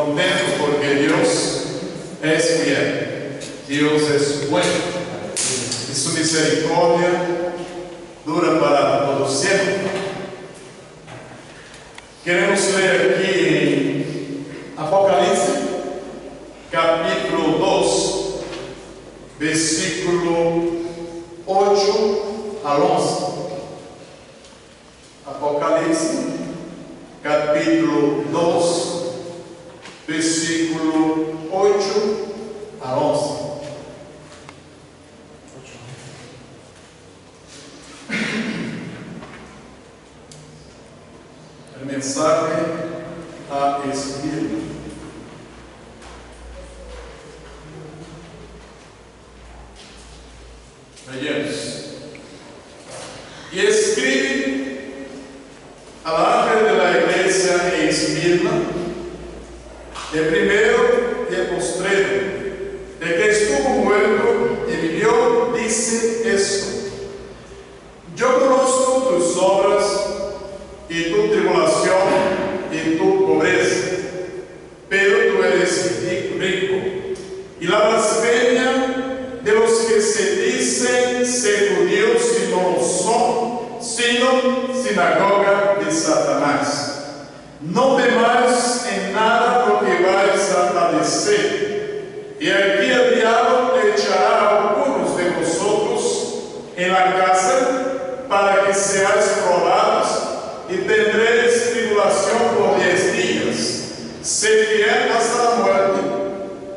contento porque Dios es fiel, Dios es bueno y su misericordia dura para todo siempre. Queremos leer aquí en Apocalipse, capítulo 2, versículo 8 al 11. Apocalipse, capítulo 2, versículo 8 a 11. El mensaje a escribir. Leemos. Y escribe al ángel de la iglesia en Esmirna, el primero y el postrero, el que estuvo muerto y vivió, dice esto: yo conozco tus obras y tu tribulación y tu pobreza, pero tú eres rico, y la blasfemia de los que se dicen ser judíos y no lo son, sino sinagoga de Satanás. No temáis en nada lo que vais a padecer. Y aquí el diablo echará a algunos de vosotros en la cárcel para que seáis probados, y tendréis tribulación por 10 días. Sed fiel hasta la muerte,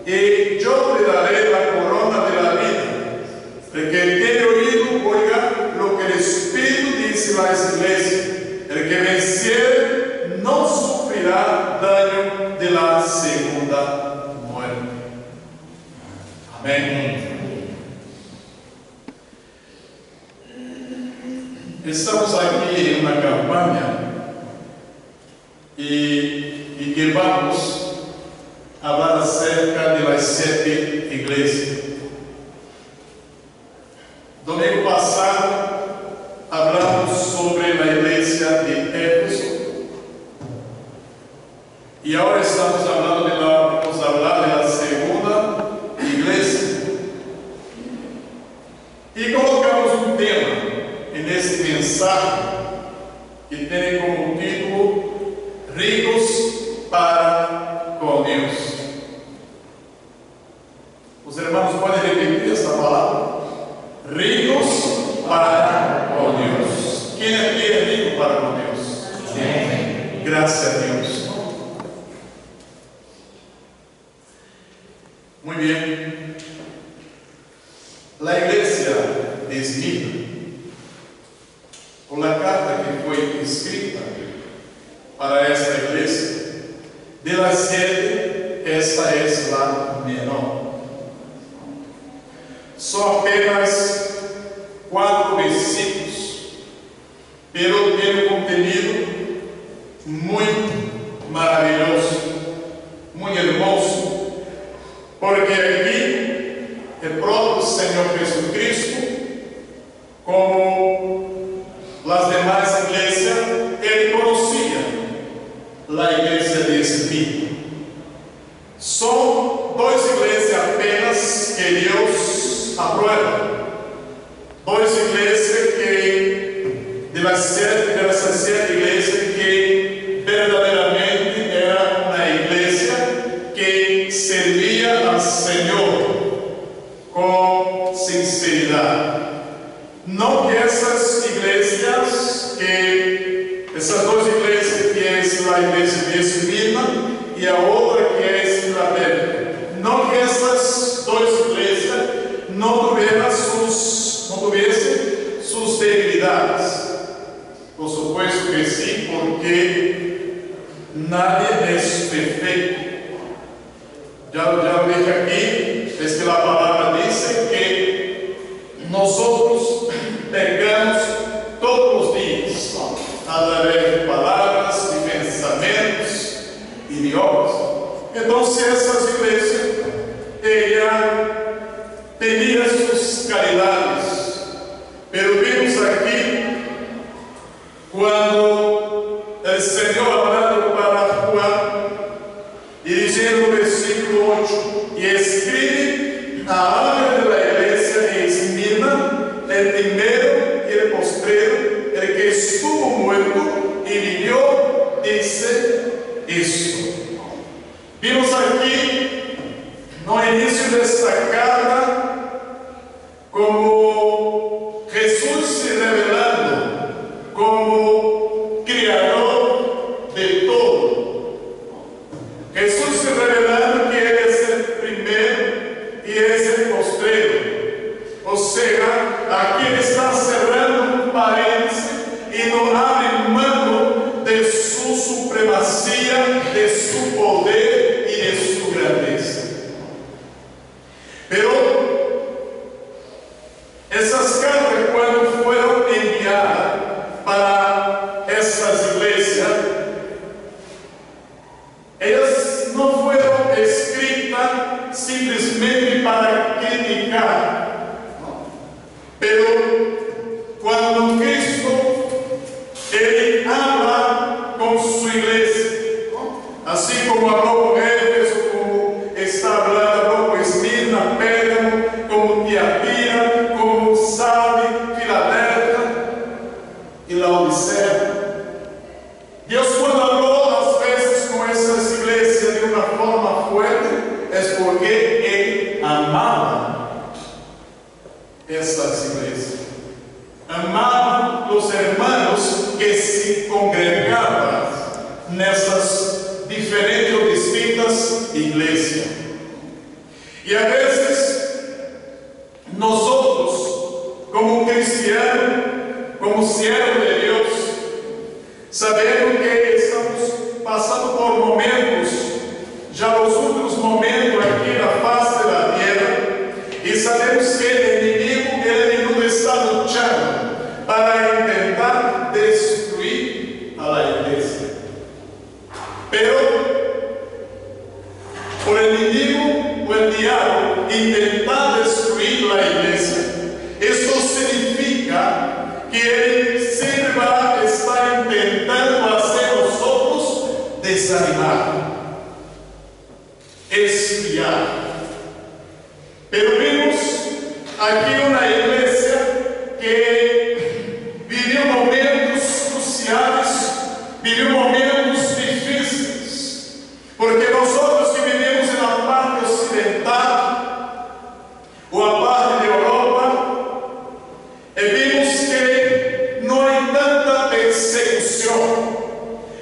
y yo le daré la corona de la vida. El que tiene oído, oiga lo que el Espíritu dice a las iglesias. El que venciere no sufrirá daño de la segunda muerte. Amén. Estamos aquí en una campaña y que vamos a hablar acerca de las 7 iglesias. Domingo pasado hablamos sobre la iglesia de Éfeso y ahora vamos a hablar de la segunda iglesia. Y colocamos un tema en este mensaje que tiene como título: ricos para con Dios. Os hermanos pueden repetir esta palabra: ricos para con Dios. ¿Quién aquí es rico para con Dios? Amén. Gracias a Dios. Muy bien. La iglesia de Esmirna, con la carta que fue escrita para esta iglesia, de las 7, esta es la menor. Son apenas 4 versículos, pero tiene un contenido muy maravilloso, muy hermoso, porque aquí el propio Señor Jesucristo, como las demás iglesias, Él conocía la iglesia de Esmirna. Son 2 iglesias apenas que Dios aprueba. 2 iglesias que, de esas 7 iglesias, que verdaderamente era una iglesia que servía al Señor con sinceridad. No que esas esas 2 iglesias, que es la iglesia de Esmirna y a otra que es Filadelfia, no que esas 2 iglesias no tuviesen sus debilidades. Por supuesto que sí, porque nadie es perfecto. Ya lo dije aquí, es que la palabra dice que nosotros pecamos todos los días, a través de palabras, de pensamientos y de obras. Entonces esas iglesias, ella tenía sus caridades, pero vimos aquí cuando el Señor hablando para Juan y diciendo isso. Vimos aqui no início desta carta como Jesus se revelando como Criador de todo. Jesus se revelando que Ele é o primeiro e é o postreiro. Ou seja, aqui Ele está cerrando um parêntese e não abre mão de sua supremacia, de seu poder e de sua grandeza. Pero essas cartas, quando foram enviadas para essas igrejas, elas não foram escritas simplesmente para criticar, pero quando Cristo Ele habla com sua igreja, assim como falou com Éfeso, como está falando com Esmirna, Pérgamo, como Tiatira, como Sardes, Filadélfia e Laodiceia. Deus, quando falou às vezes com essas igrejas de uma forma forte, é porque Ele amava essas igrejas, amava os irmãos que se congregavam nessas diferentes ou distintas igrejas. E às vezes, nós outros, como cristianos, como servos de Deus, sabemos que estamos passando por momentos, já os últimos momentos aqui na face da terra, e sabemos que o inimigo ele não está lutando para tentar destruir a igreja. Pero por el inimigo, o el diablo, intentar destruir a igreja, isso significa que ele sempre vai estar tentando fazer os outros desanimar, esfriar. Pero vimos aqui uma igreja que viveu momentos cruciais, viveu momentos difíceis, porque nós outros que vivemos na parte ocidental, ou a parte da Europa, vimos que não há tanta persecução.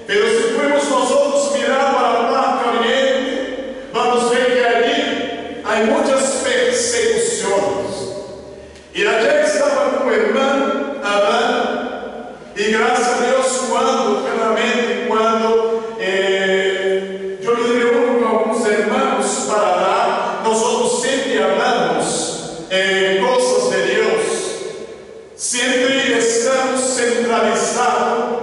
Pero se formos nós outros mirar para a parte oriente, vamos ver que ali há muitas persecuções. E allá estava com o irmão Adão, e graças a Deus, quando eu me reúno com alguns irmãos para lá, nós outros sempre hablamos coisas de Deus, sempre estamos centralizados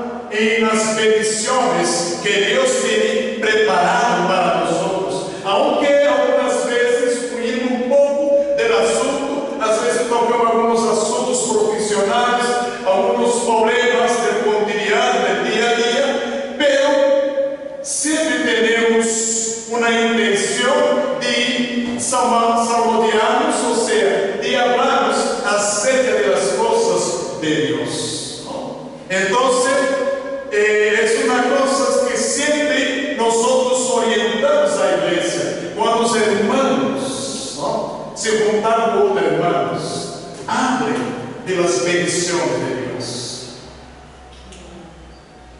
nas petições que Deus tem preparado para nós outros, aunque algumas vezes fugimos um pouco do assunto, às vezes tocamos alguns assuntos profissionais, alguns problemas do cotidiano, do dia a dia, pero sempre temos uma intenção de salmodiarmos, ou seja, de falarmos acerca das coisas de Deus. Então, é uma coisa que sempre nós orientamos a igreja, quando os irmãos se juntam com outros irmãos, abrem pelas bendições de Deus,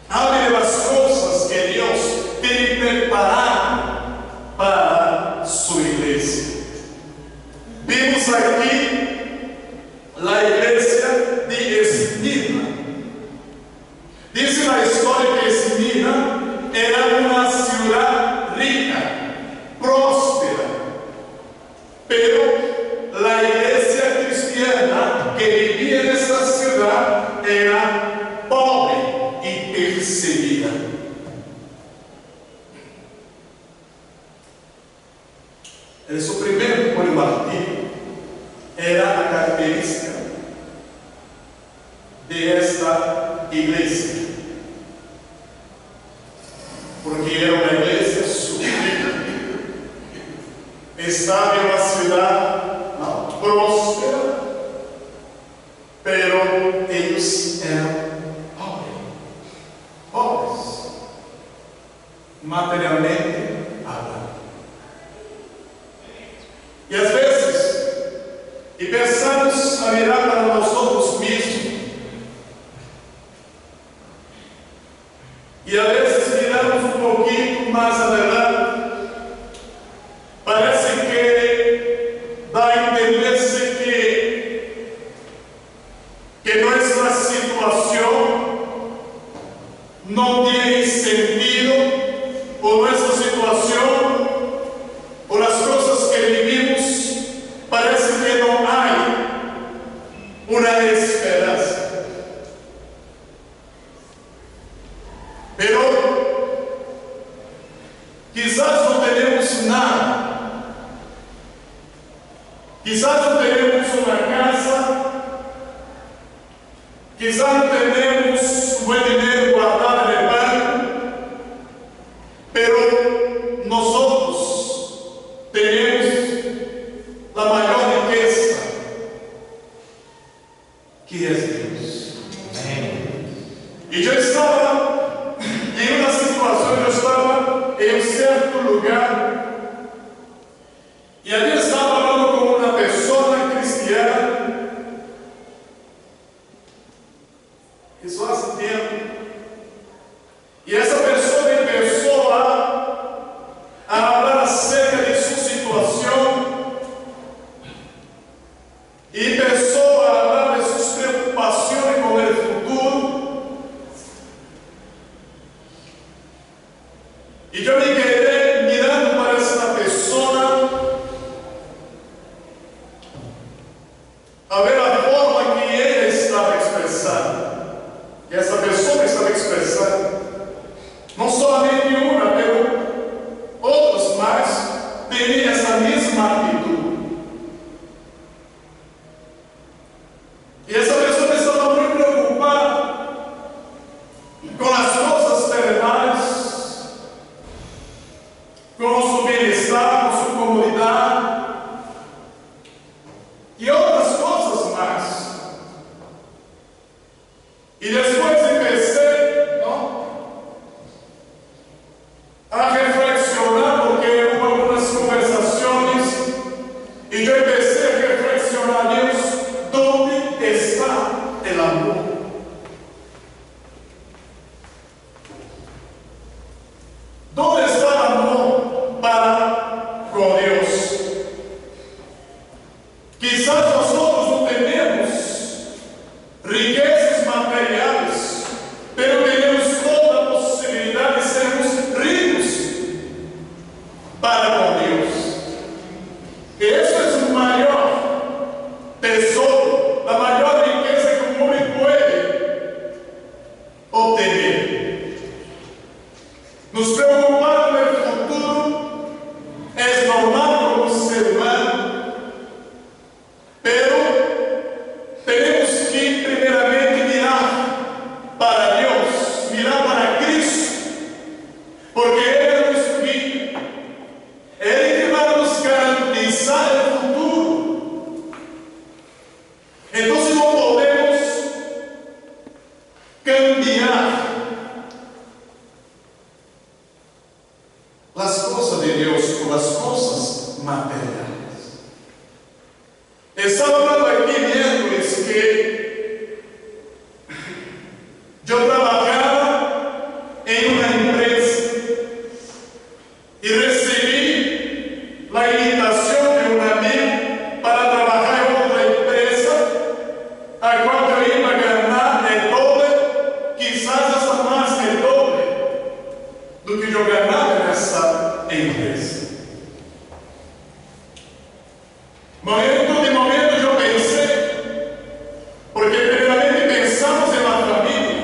abrem pelas coisas que Deus tem preparado para sua igreja. Vimos aqui a igreja de Esmirna. Diz a história que Esmirna era uma cidade rica, próspera, pero a igreja cristiana que vivia nessa cidade era pobre e perseguida. Esse primeiro por martírio era a característica desta igreja, porque era uma igreja sofrida, estava em uma cidade próspera, pero eles eram pobres. materialmente hablando. E às vezes, e pensamos a mirar para nós outros mesmos, e às vezes miramos um pouquinho mais adelante, parece que dá a entender-se que nossa situação não tem sentido, ou nossa situação, ou as coisas que vivimos, parece que não há uma esperança. Pero quizás não temos nada, quizás não temos uma casa, quizás não temos um bom dinheiro guardado no banco, pero nós temos a maior riqueza, que é Deus. E eu estava em uma situação, eu estava em um certo lugar, e ali eu estava falando com uma pessoa cristiana, que só há tempo, e essa pessoa começou a falar acerca de sua situação, e começou a falar de suas preocupações com o futuro, e eu me quedei mirando para essa pessoa, a ver a forma que ele estava expressando. E essa pessoa estava expressando, não somente uma, mas outros mais, teriam essa mesma atitude. E essa pessoa estava muito preocupada com as coisas terrenais, com o seu bem-estar, com sua comodidade e outras coisas mais. E depois comecei a reflexionar, porque houve algumas conversações, e eu comecei a reflexionar, Deus, onde está o amor? Onde está o amor para com Deus? Quizás nós não temos riquezas materiais, pero temos toda a possibilidade de sermos ricos para com Deus. Esse é o maior tesouro, a maior riqueza que um homem pode obter. Nos preocupar com o futuro é normal como ser humano, pero temos que primeiramente mirar para Deus, mirar para Cristo, porque Ele é nosso guia, Ele que vai nos garantizar o futuro. Então, se não podemos cambiar as coisas de Deus por as coisas materiais. Estava falando aqui miércoles que eu trabalhava em uma empresa e recebi a invitação de um amigo para trabalhar em outra empresa, a qual eu ia ganhar el doble, quizás hasta mais del doble do que eu ganhava nessa empresa. Momento de momento eu pensei, porque primeiramente pensamos na família,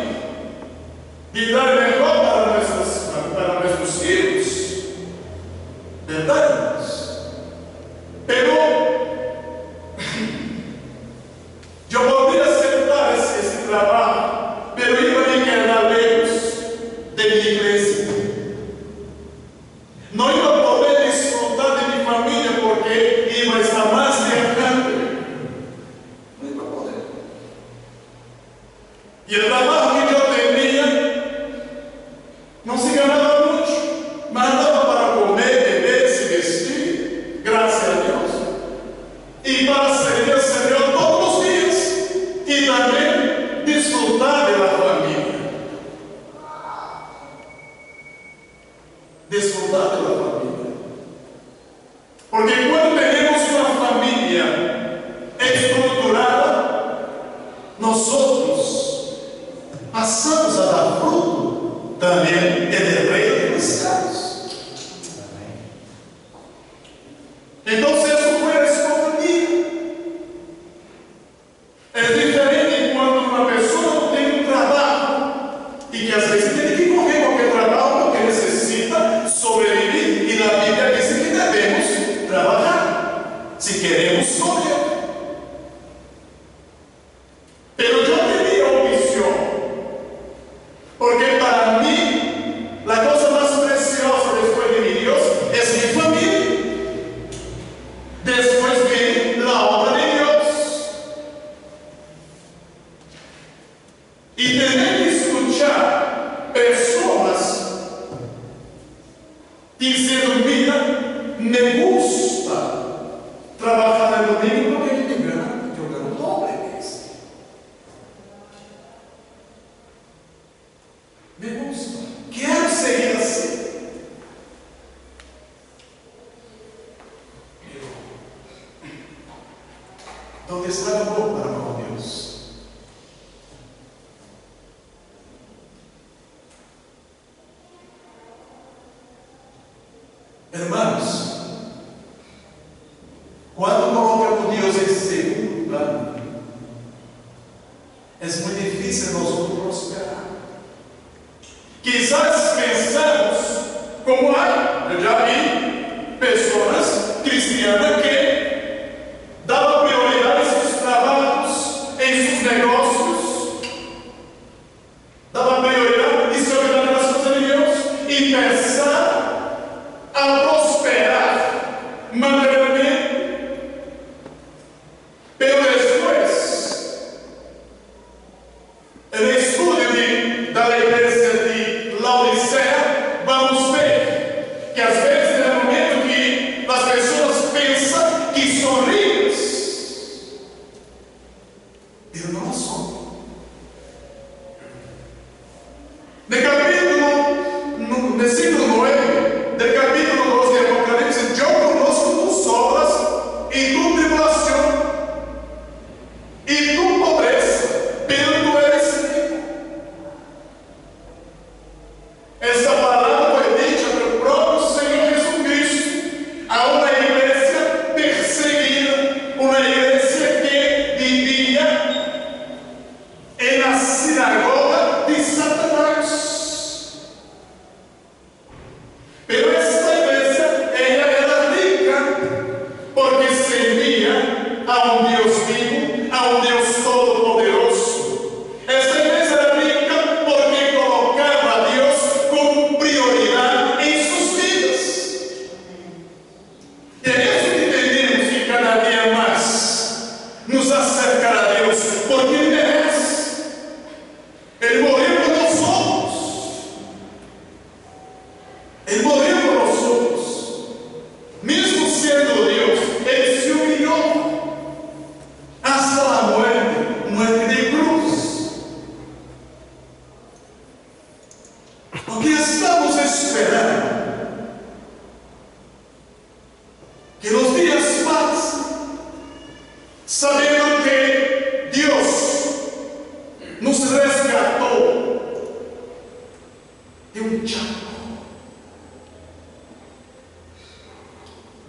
de dar melhor para nossos filhos, verdade? Pero eu poderia aceitar esse trabalho, pero ia me quedar lejos de minha igreja. Não ia poder desfrutar de minha família, porque ia estar mais lejos desfrutar de la familia. Porque cuando tenemos una familia estructurada, nosotros pasamos a dar fruto también en el reino de los cielos. Entonces eso puede escondido. Es diferente cuando una persona no tiene un trabajo y que a veces tiene que coger cualquier trabajo porque necesita sobrevivir. Y la Biblia dice que debemos trabajar si queremos sobrevivir. Pero yo tenía opción, porque para mí la cosa más preciosa después de mi Dios es mi familia. Después viene la obra de Dios. Y tener que escuchar personas diciendo: mira, me gusta trabajar el domingo porque yo gano doble. Me gusta, quiero seguir así. ¿Dónde está el amor para con Dios? Hermanos, cuando colocamos a Dios en segundo plano, es muy difícil nosotros prosperar. Quizás pensamos, como hay, eu já vi pessoas cristianas que davam prioridade em seus trabalhos, em seus negócios, davam prioridade em se olvidar das coisas de Deus e pensar a prosperar materialmente. Pero después, el estudio da igreja de Laodicea, vamos ver que às vezes é o momento que as pessoas pensam que são ricas, pero não são. No versículo 9 del capítulo 2 de Apocalipse: yo conozco tus obras y tu tribulación y tu pobreza, pero tú eres rico. Esta palavra foi dita pelo próprio Senhor Jesucristo a uma igreja perseguida, uma igreja que vivia na sinagoga de Satanás. Pero esta igreja, ela era rica porque servia a Deus vivo, a Deus todo-poderoso. Esta igreja era rica porque colocava a Deus como prioridade em suas vidas. E é isso que devemos que cada dia mais nos acercar a Deus, porque Ele merece. Ele morreu por nós outros. Ele morreu por nós outros. Mesmo sendo Deus, Ele se humilhou hasta a muerte de cruz. Porque estamos esperando que os dias passem, sabendo que Deus nos resgatou de um charco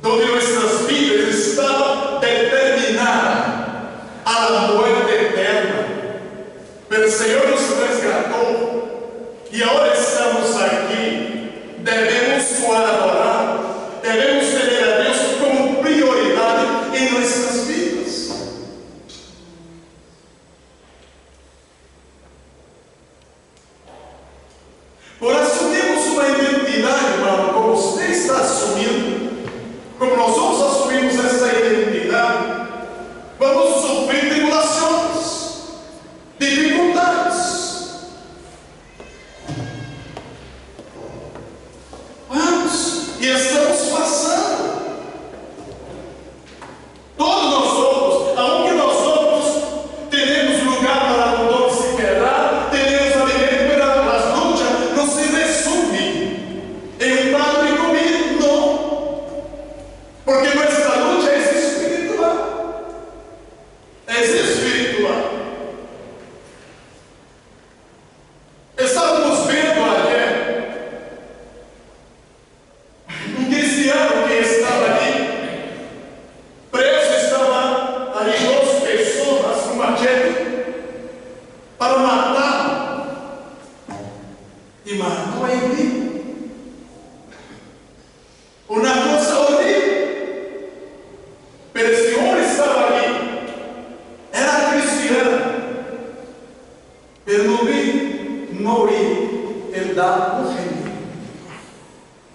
donde nuestras vidas estaban determinadas a la muerte eterna. Pero el Señor nos resgató y ahora estamos aquí. Debemos adorar, debemos tener a Dios como prioridad en nuestras vidas. Por assumirmos uma identidade, hermano, como você está assumindo, como nós assumimos essa identidade, vamos sofrer tribulações, dificuldades. Vamos, e estamos passando. Todos nós outros, aunque nós outros teremos lugar para não se quebrar, teremos alimento para as lutas, não se resume em um prato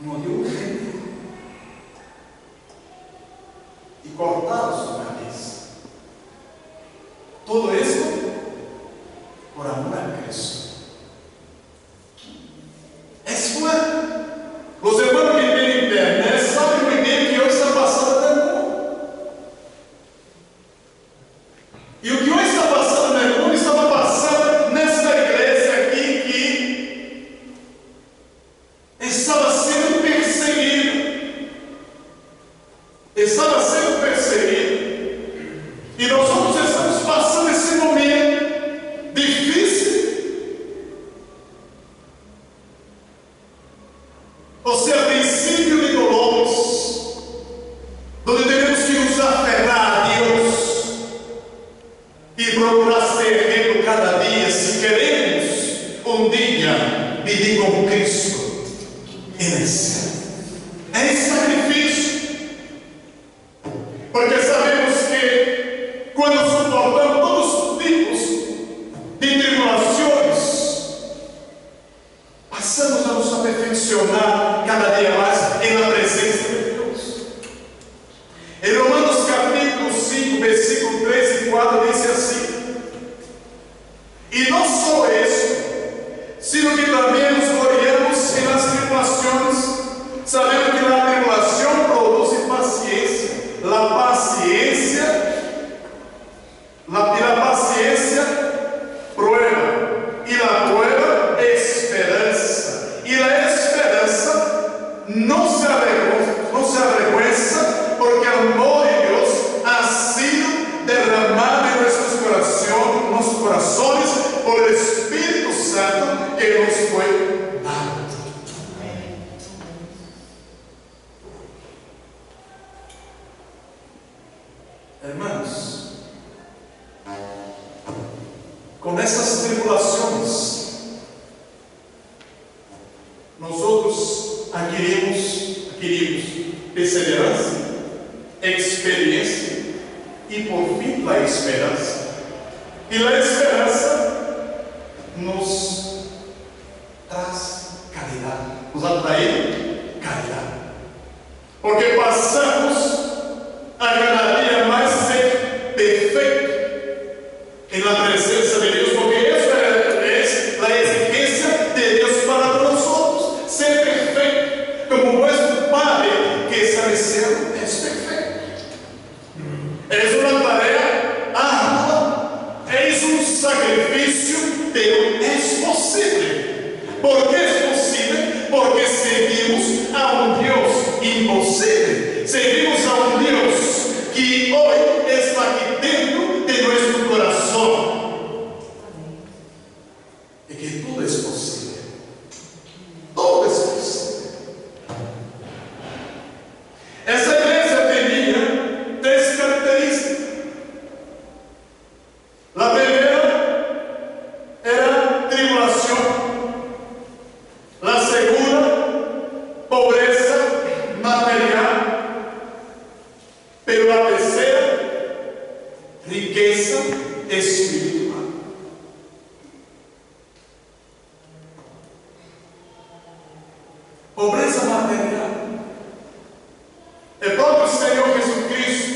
murió gente y cortaron su cabeza. Todo esto por amor a Cristo. Es fuerte. Los hermanos que ven internet saben muy bien que hoy está pasando en el mundo. Y lo que hoy está pasando en el mundo estaba pasando nesta igreja aquí que estaba sendo perseguido. Estaba sendo perseguido. E nós estamos passando esse momento difícil. Ou seja, princípio de dolores, onde temos que nos aferrar a Deus e procurar ser exemplo cada dia, se queremos um dia viver com Cristo e céu. É esse sacrifício, porque sabemos que quando suportamos todos os tipos de tribulações, passamos a nos aperfeiçoar cada dia mais na presença de Deus. Em Romanos capítulo 5, versículo 3 e 4 diz assim: e não só isso, sino que também nos gloriamos em las tribulações, sabendo que a tribulação produz paciência, a paciência prueba, e a prueba esperança, e a esperança não se avergüenza, porque o amor de Deus ha sido derramado em nossos corações por el Espírito Santo que nos foi dado. Hermanos, com essas tribulações, nós adquirimos perseverança, experiência e, por fim, a esperança. E a esperança nos traz caridade, nos atrai caridade, porque passamos a cada dia mais ser perfeito na presença de Deus, porque essa é a exigência de Deus para nós, ser perfeito, como vuestro Padre que está no céu é perfeito. É uma tarefa árdua, é um sacrifício, pero é possível. ¿Por que é possível? Porque seguimos a um Deus impossível. Seguimos a um Deus que hoje está aqui dentro de nosso coração. E que tudo é possível. Tudo é possível. Essa igreja tinha 3 características. A primeira era tribulação. A segunda, pobreza material. Pero a terceira, riqueza espiritual. Pobreza material. O próprio Senhor Jesus Cristo,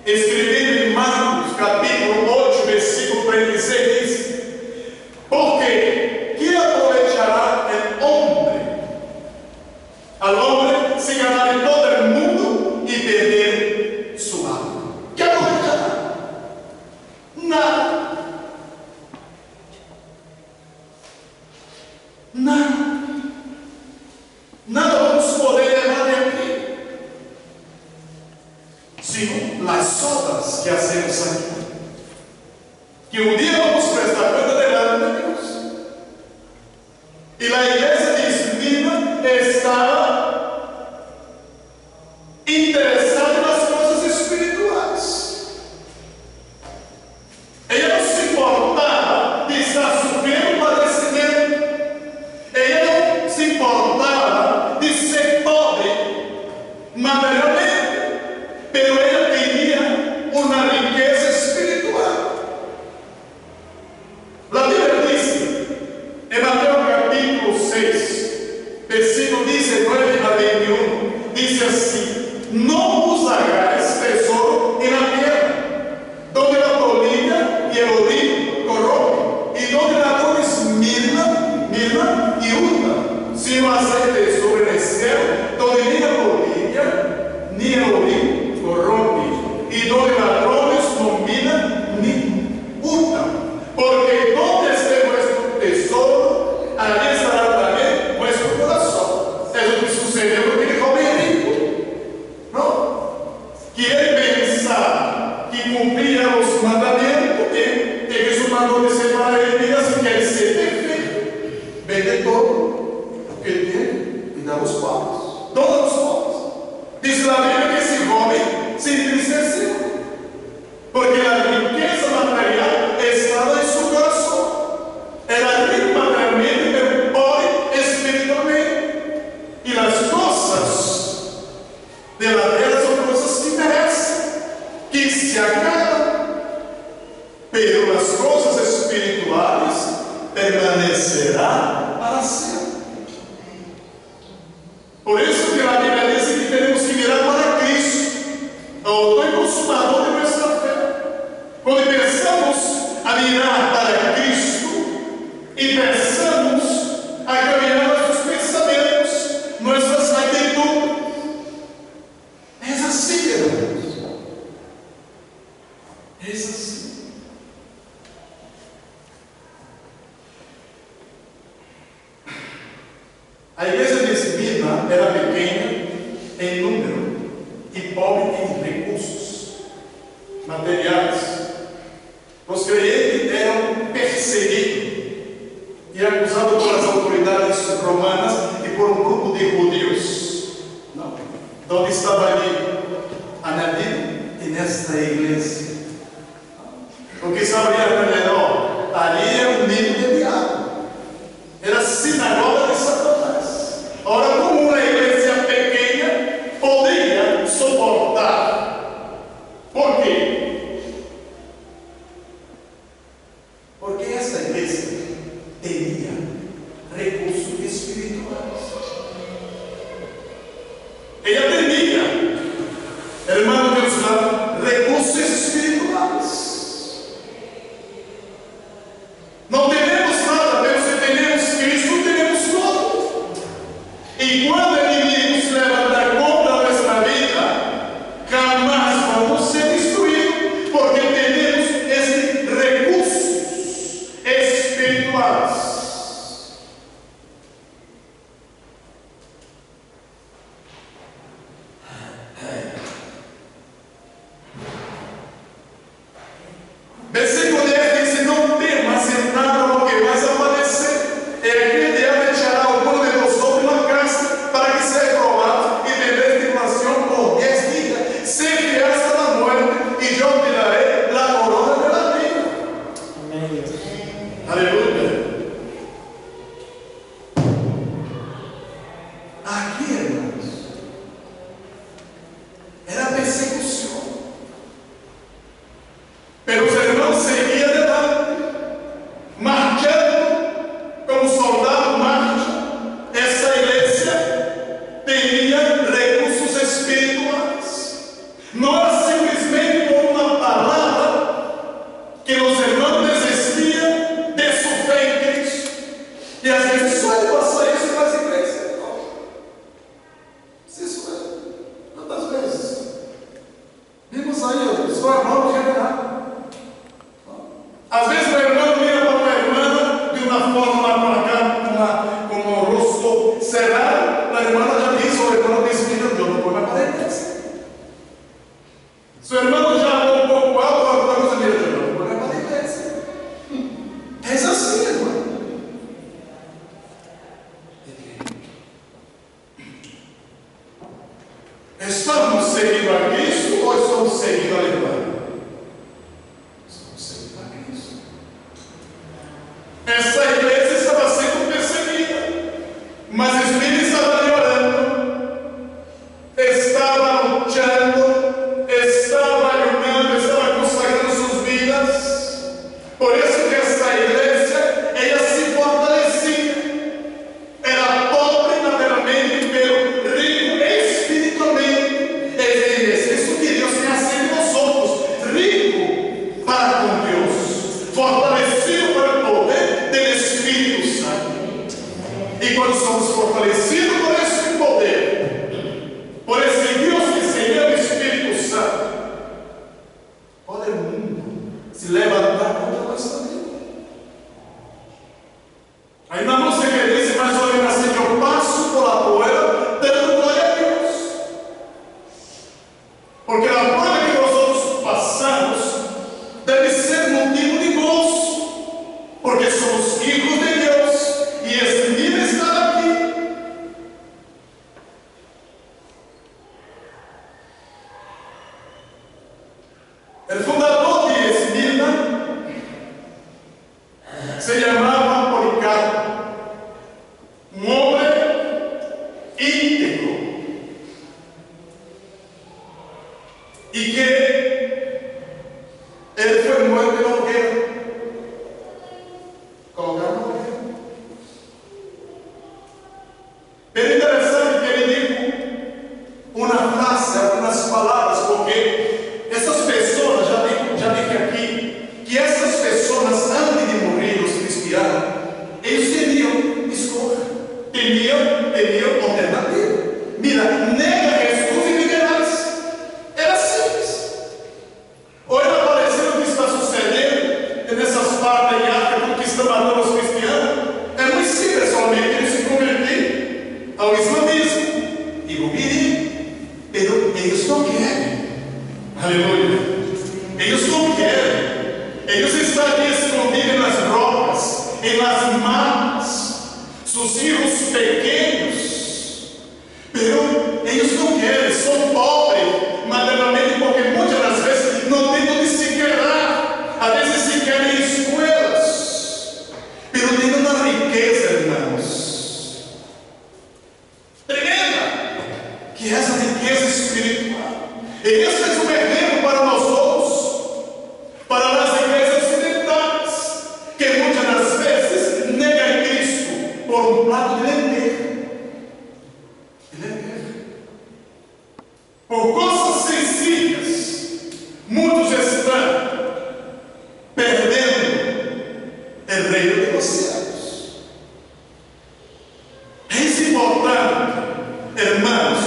escrevendo em Marcos capítulo 8, versículo 36, diz: porque que aprovechará o homem al hombre se ganar todo o mundo e perder sua alma? Que aprovechará? Nada. Nada. Nada vamos poder levar de aqui, sino as obras que hacemos aqui, que um dia vamos prestar conta delante de Deus. E a igreja de Esmirna estava interessada nas coisas espirituais. Ela não se importava de estar sofrendo padecimento. Ela não se importava de ser pobre materialmente, pero ela queria uma riqueza espiritual. 31, diz assim: não vos hagáis tesouro en la tierra, donde la polilla y el orín corrompen, y donde ladrones miran y hurtan, sino haced tesouro en el cielo, donde ni la polilla ni el orín corrompen, y donde ladrones no miran ni hurtan. Porque donde esté vuestro tesoro, allí estará también vuestro corazón. Es lo que sucedió con aquele joven rico, ¿no? Que él pensaba que cumplía los mandamientos, que Jesús mandó decir para él: mira, si quieres ser perfecto, vende todo lo que tiene y da a los pobres, todos los pobres. Dice la Biblia que ese joven se entristeció, porque la riqueza material estaba en su corazón. Era rico materialmente, pero pobre espiritualmente. Y las cosas de la tierra son cosas que perecen, que se acaban, pero las cosas espirituales permanecerán para siempre. Por eso que la Biblia dice que tenemos que mirar para Cristo, autor y consumador de nuestra fe. Quando pensamos a mirar para Cristo e pensamos a caminhar nossos pensamentos, nossas atitudes, é assim, irmãos. É assim. A igreja de Esmirna era pequena em número e pobre em recursos materiais. Os crentes eram perseguidos e acusados pelas autoridades romanas e por um grupo de judeus. Não. Onde estava ali? Ananias e nesta igreja. Porque estava ali alrededor. Ali era um nido de diabo. Era a sinagoga de Satanás. Ora, como uma igreja pequena poderia suportar? Por quê? Porque essa igreja tinha recursos espirituais. Ela tinha, irmão Deus lá, recursos espirituais. Não temos nada, mas se temos Cristo, temos tudo. E quando o inimigo se levantar contra nossa vida, jamais vamos ser destruídos, porque temos esse recurso espirituais. Versículo 10 diz: não temas em nada o que vais aparecer, aquele dia deixará algum de vosotros uma graça para que seja provado e tereis tribulação por 10 dias, sempre hasta la muerte, e eu te darei la corona de la vida. Amém. Aleluia. Aqui, irmãos, era persecução. Pero os irmãos seguiam adelante, marchando como soldado marcha. Essa igreja tinha recursos espirituais. Não era simplesmente por uma palavra que os irmãos desistiam de sua fé em Cristo. E às vezes só passa isso nas igrejas. Isso é. Quantas vezes? Vimos aí, os irmãos revelar. Às vezes o irmão mira para uma irmã de uma forma com um rosto cerrado, a irmã já diz, o irmão diz: eu não vou mais para a igreja. Se o irmão já falou um pouco alto, a coisa mira: eu não vou mais para a igreja. É assim, irmão. Estamos seguindo a Cristo ou estamos seguindo a irmã? Essa igreja estava sendo perseguida, mas o Espírito estava ali orando, estava lutando, estava ayunando, estava consagrando suas vidas. Por isso que essa igreja, ela se fortalecia. Era pobre materialmente, pero rico O fundador de Esmirna se chamava Policarpo, um homem íntegro, e que ele foi morto em hogueira. Colocaram na hogueira. É interessante que ele dijo uma frase, algumas palavras, porque essas pessoas, já disse aqui, que essas pessoas, antes de morrer, os cristianos, eles temiam escolha, temiam alternativa. Mira, nega Jesus e viverás. Era simples. Hoje apareceu o que está sucedendo nessas partes em África que estão matando os cristianos. É muito simples, somente eles se convertirem ao islamismo e vivirem, eles não querem. Aleluia. Eles não querem. Eles estão aqui escondidos nas rocas, em las matas, seus filhos pequenos. Pero eles não querem, são pobres, materialmente, porque muitas das vezes não têm onde se quedar. Às vezes se querem em escolas, pero tem uma riqueza, irmãos, tremenda, que é essa riqueza espiritual. E esse é um exemplo para nós outros, para as igrejas ocidentais, que muitas das vezes negam Cristo por um prato de lenteja. Por coisas sencillas, muitos estão perdendo o reino dos céus. É importante, irmãos,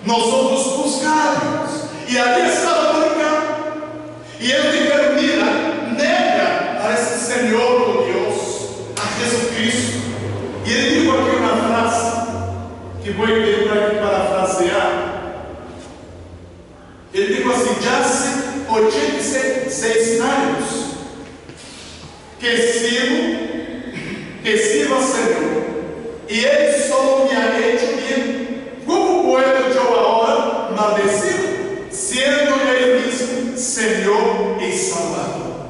nós vamos buscar-nos. E ali estava Policarpo. E ele termina, nega a esse Senhor, o Deus, a Jesus Cristo. E ele diz aqui uma frase que vou tentar aqui parafrasear. Ele diz assim: já se 86 anos que sirvo ao Senhor, e Ele só me ha hecho bien. Como puedo yo ahora maldecir, siendo Ele mesmo Senhor e Salvador?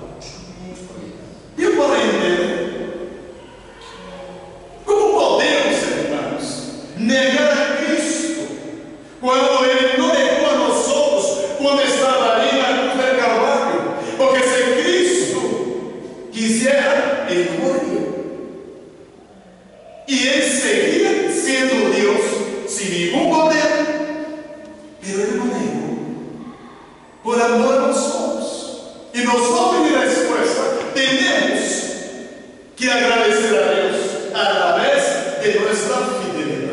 E para entender, como podemos, irmãos, negar a Cristo quando Ele não negou a nós outros quando estava ali na cruz do Calvário? Porque se Cristo quisera, Ele morria. E Ele seguia sendo Deus sem nenhum poder. Ele não negou por amor a nós outros. E nós vamos ter resposta. Temos que agradecer a Deus através de nossa fidelidade.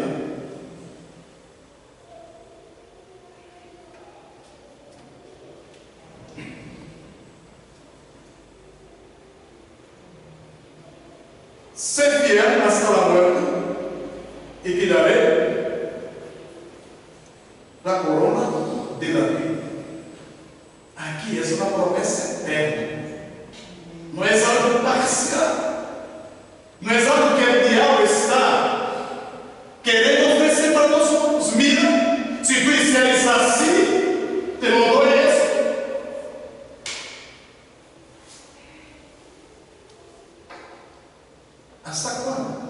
Ser fiel hasta la muerte, y te daré la corona de la vida. Aqui é uma promessa eterna. Não é algo parcial. Não é algo que o diabo está querendo oferecer para nós outros. Mira, se tu fizeres assim, te lo dou isso. ¿Hasta quando?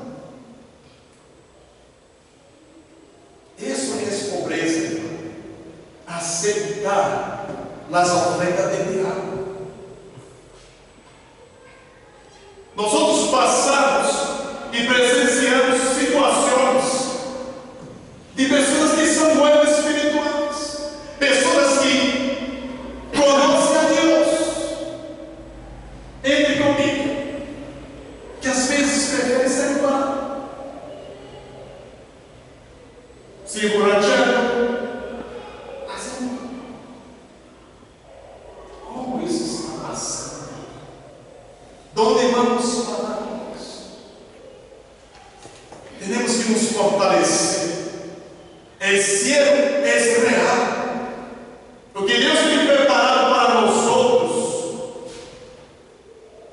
Isso é pobreza, irmão. Aceitar as ofertas de diabo. Nós outros passamos e presenciamos situações de pessoas que são boas espirituais, pessoas que conhecem a Deus, entre comigo, que às vezes preferem ser humano, se emborrachando, como isso está passando? Onde vamos parar? Temos que nos fortalecer. O cielo é real. O que Deus tem preparado para nós outros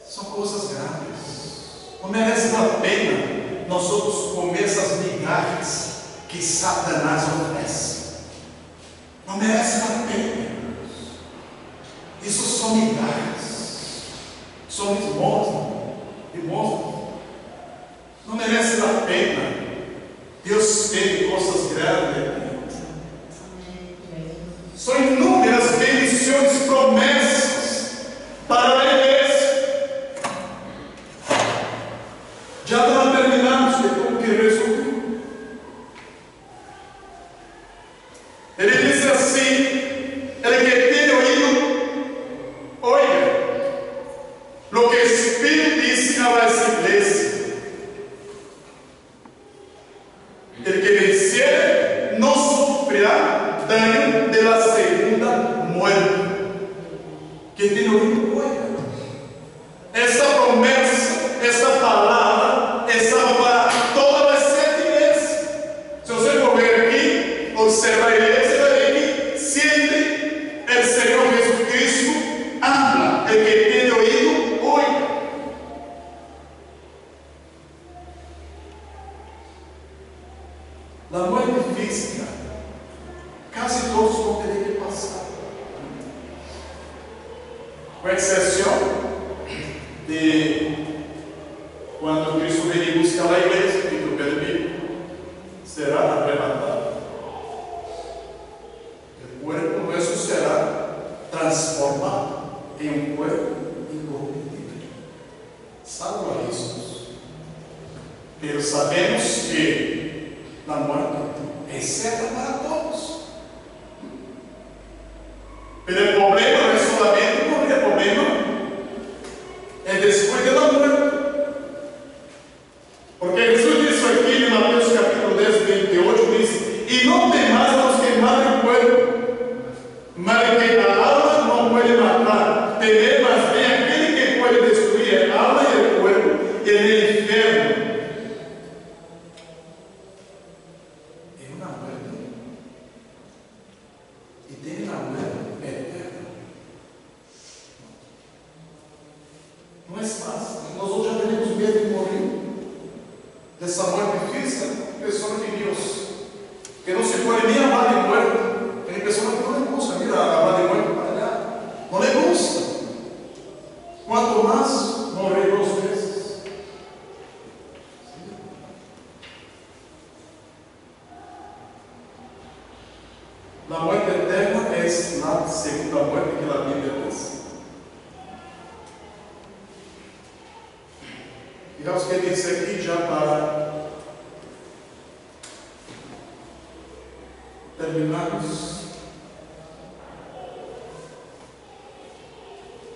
são coisas grandes. Não merece a pena nós outros comer essas migalhas que Satanás oferece. Não merece a pena. Isso são migalhas. Somos bons, irmãos. Não merece a pena. Deus tem coisas grandes. São inúmeras bendições, promessas para a igreja. Já não terminamos de como que resolveu. Ele diz assim: ele que tem ouído, oiga lo que o Espírito disse a las igrejas. El que vencer no sufrirá daño de la segunda muerte. Que tem ouvido, oiga. Essa promessa, essa palavra, essa para toda a sete igrejas. Se você for ver aqui, observa a igreja, vai ver que sempre o Senhor Jesus Cristo habla. El que tem ouído, oiga. A morte física, quase todos vão ter que passar, com exceção de quando Cristo veio buscar a igreja, que tu perdido, será arrebatado. O corpo nosso será transformado em um corpo incorruptível, salvo a Jesus. Mas sabemos que a morte é certa para todos. Mas o problema não é solamente morrer, o problema é depois da morte. Porque Jesus disse aqui em Mateus capítulo 10, 28, diz: e não temas a los que matam o corpo, mas que a alma não pode matar. Temer mais bem aquele que pode destruir a alma e o corpo e o inferno. Não é fácil. Nós hoje já temos medo de morrer. Dessa morte física, pessoa de Deus. Que não se pode nem amar de morte. Tem pessoa que não lhe gusta. Mira, amar de morte para olhar. Não lhe gusta. Quanto mais morrer 2 vezes. A morte eterna é a segunda morte que a Bíblia diz. E aos que disse aqui, já para terminarmos,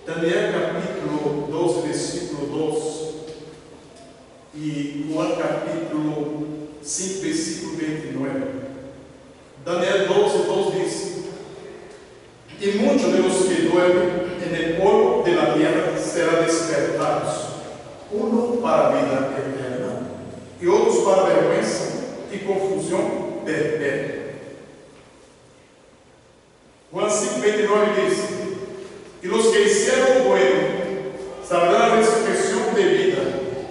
Daniel capítulo 12, versículo 2 e João capítulo 5, versículo 29. Daniel 12, 2 diz: e muitos de los que duermen en el polvo de la tierra serán despertados, uno para a vida eterna e outros para vergüenza e confusão perpétua. Juan 5:29 diz: e los que hicieron bueno sabrán a resurrección de vida,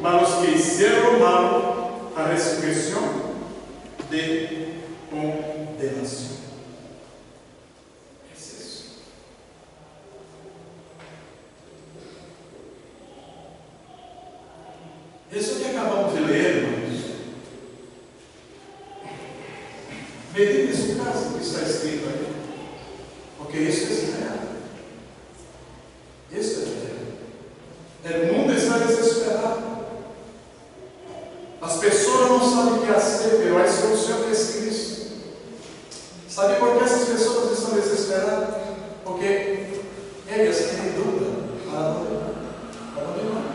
mas los que hicieron mal a resurrección de condenação. Isso que acabamos de ler, irmãos, medite isso em casa, o que está escrito aqui, porque isso é real. Isso é real. O mundo está desesperado. As pessoas não sabem o que fazer, mas a solução é Cristo. Sabe por que essas pessoas estão desesperadas? Porque elas têm dúvida para onde vai.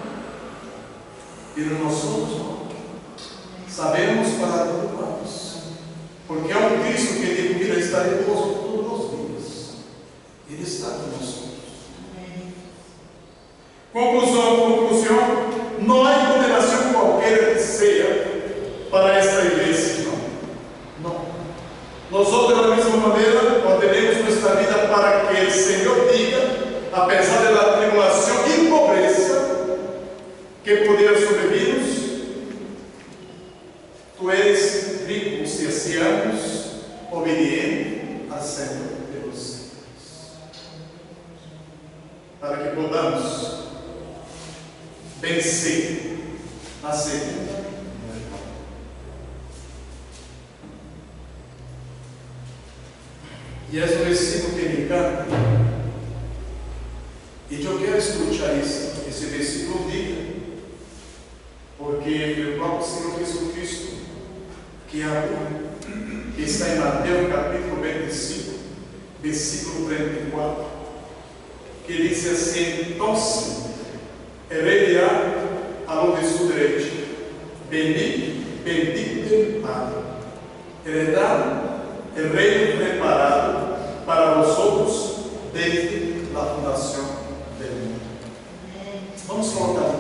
E nós sabemos para onde vamos, porque é um Cristo que de vida está conosco todos os dias. Ele está conosco. Conclusão, não há condenação qualquer que seja para esta igreja, não. Nós outros, da mesma maneira, manteremos nossa vida para que o Senhor diga, apesar da tribulação e pobreza que puder sobrevirnos, tu eres rico se seamos obedientes a Senhor de los céus. podamos vencer na segunda. E é um versículo que me encanta. E eu quero escutar esse versículo diga, porque foi o próprio Senhor Jesus Cristo que abriu, que está em Mateus capítulo 25, versículo 34, que diz assim: então heredará a los de su derecha, bendito Padre, heredar el reino preparado para vosotros desde la fundación del mundo. Vamos colocar